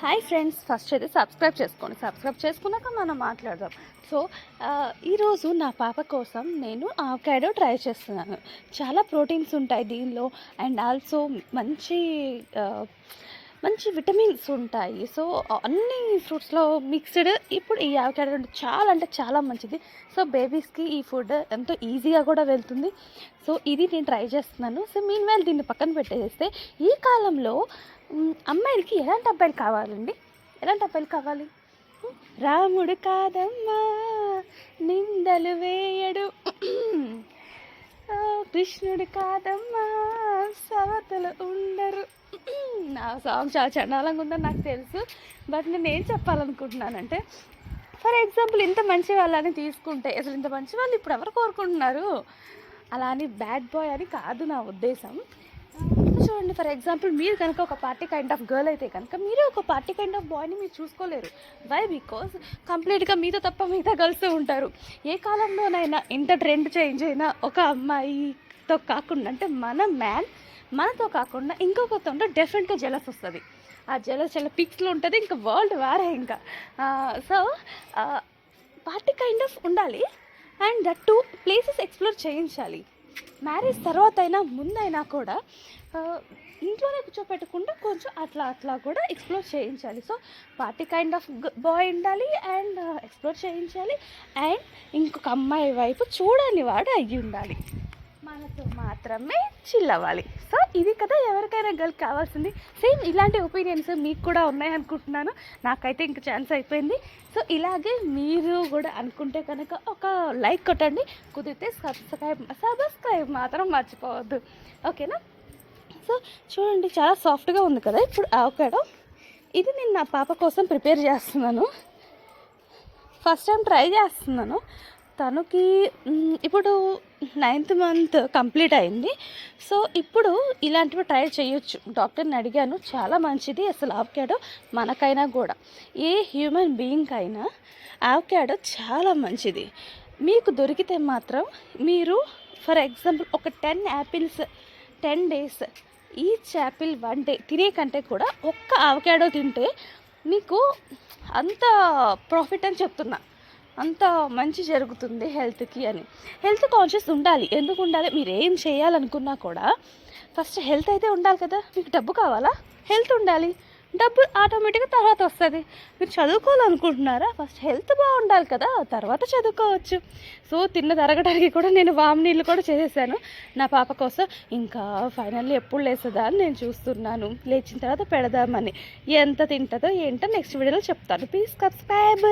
Hi friends, first అయితే subscribe చేసుకోండి. Subscribe చేసుకున్నాక మనం మాట్లాడదాం. సో ఈరోజు నా పాప కోసం నేను అవకాడో ట్రై చేస్తున్నాను. చాలా ప్రోటీన్స్ ఉంటాయి దీనిలో, అండ్ ఆల్సో మంచి మంచి విటమిన్స్ ఉంటాయి. సో అన్ని ఫ్రూట్స్లో మిక్స్డ్. ఇప్పుడు ఈ అవకాడో చాలా అంటే చాలా మంచిది. సో బేబీస్కి ఈ ఫుడ్ ఎంతో ఈజీగా కూడా వెళ్తుంది. సో ఇది నేను ట్రై చేస్తున్నాను. సో మీన్వైల్ దీన్ని పక్కన పెట్టేస్తే, ఈ కాలంలో అమ్మాయిలకి ఎలాంటి అబ్బాయిలు కావాలండి? ఎలాంటి అబ్బాయిలు కావాలి? రాముడు కాదమ్మా నిందలు వేయడు, కృష్ణుడు కాదమ్మా సవతలు ఉండరు. నా సాంగ్ చాలా చండాలంగా ఉందని నాకు తెలుసు. బట్ నేను ఏం చెప్పాలనుకుంటున్నానంటే, ఫర్ ఎగ్జాంపుల్ ఇంత మంచి వాళ్ళని తీసుకుంటే, అసలు ఇంత మంచి వాళ్ళు ఇప్పుడు ఎవరు కోరుకుంటున్నారు? అలా అని బ్యాడ్ బాయ్ అని కాదు నా ఉద్దేశం. చూడండి, ఫర్ ఎగ్జాంపుల్ మీరు కనుక ఒక పార్టీ కైండ్ ఆఫ్ గర్ల్ అయితే కనుక మీరే ఒక పార్టీ కైండ్ ఆఫ్ బాయ్ని మీరు చూసుకోలేరు. వై? బికాజ్ కంప్లీట్గా మీతో తప్ప మిగతా గర్ల్స్ ఉంటారు. ఏ కాలంలోనైనా ఇంత ట్రెండ్ చేంజ్ అయినా ఒక అమ్మాయితో కాకుండా, అంటే మన మ్యాన్ మనతో కాకుండా ఇంకొకరితో ఉంటే డెఫినెట్గా జెలస్ వస్తుంది. ఆ జెలస్ చాలా పిక్స్లో ఉంటుంది, ఇంకా వరల్డ్ వారే ఇంకా. సో పార్టీ కైండ్ ఆఫ్ ఉండాలి, and that two places explore చేయించాలి. మ్యారేజ్ తర్వాత అయినా ముందైనా కూడా ఇంట్లోనే కూర్చోపెట్టకుండా కొంచెం అట్లా అట్లా కూడా ఎక్స్ప్లోర్ చేయించాలి. So party kind of boy ఉండాలి, అండ్ ఎక్స్ప్లోర్ చేయించాలి, అండ్ ఇంకొక అమ్మాయి వైపు చూడని వాడు అయ్యి ఉండాలి. మనతో మాత్రమే చిల్ అవ్వాలి. సో ఇది కదా ఎవరికైనా గర్ల్ కావాల్సింది. సేమ్ ఇలాంటి ఒపీనియన్స్ మీకు కూడా ఉన్నాయనుకుంటున్నాను. నాకైతే ఇంక ఛాన్స్ అయిపోయింది. సో ఇలాగే మీరు కూడా అనుకుంటే కనుక ఒక లైక్ కొట్టండి, కుదిరితే సబ్స్క్రైబ్ మాత్రం మర్చిపోవద్దు. ఓకేనా? సో చూడండి, చాలా సాఫ్ట్గా ఉంది కదా ఇప్పుడు అవకాడో. ఇది నేను నా పాప కోసం ప్రిపేర్ చేస్తున్నాను. ఫస్ట్ టైం ట్రై చేస్తున్నాను. తనకి ఇప్పుడు 9th మంత్ కంప్లీట్ అయింది. సో ఇప్పుడు ఇలాంటివి ట్రై చేయొచ్చు. డాక్టర్ని అడిగాను, చాలా మంచిది అసలు అవకాడో. మనకైనా కూడా ఏ హ్యూమన్ బీయింగ్ అయినా అవకాడో చాలా మంచిది. మీకు దొరికితే మాత్రం మీరు ఫర్ ఎగ్జాంపుల్ ఒక 10 apples 10 days, each Apple 1 day తినే కంటే కూడా ఒక్క అవకాడో తింటే మీకు అంత ప్రాఫిట్ అని చెప్తున్నా, అంత మంచి జరుగుతుంది హెల్త్కి అని. హెల్త్ కాన్షియస్ ఉండాలి. ఎందుకు ఉండాలి? మీరు ఏం చేయాలనుకున్నా కూడా ఫస్ట్ హెల్త్ అయితే ఉండాలి కదా. మీకు డబ్బు కావాలా? హెల్త్ ఉండాలి. డబ్బు ఆటోమేటిక్గా తర్వాత వస్తుంది. మీరు చదువుకోవాలనుకుంటున్నారా? ఫస్ట్ హెల్త్ బాగుండాలి కదా, తర్వాత చదువుకోవచ్చు. సో తిన్న తరగడానికి కూడా నేను వామ్ నీళ్ళు కూడా చేసేసాను నా పాప కోసం. ఇంకా ఫైనల్లీ ఎప్పుడు లేస్తుందా అని నేను చూస్తున్నాను. లేచిన తర్వాత పెడదామని. ఎంత తింటుందో ఏంటో నెక్స్ట్ వీడియోలో చెప్తాను. Please subscribe.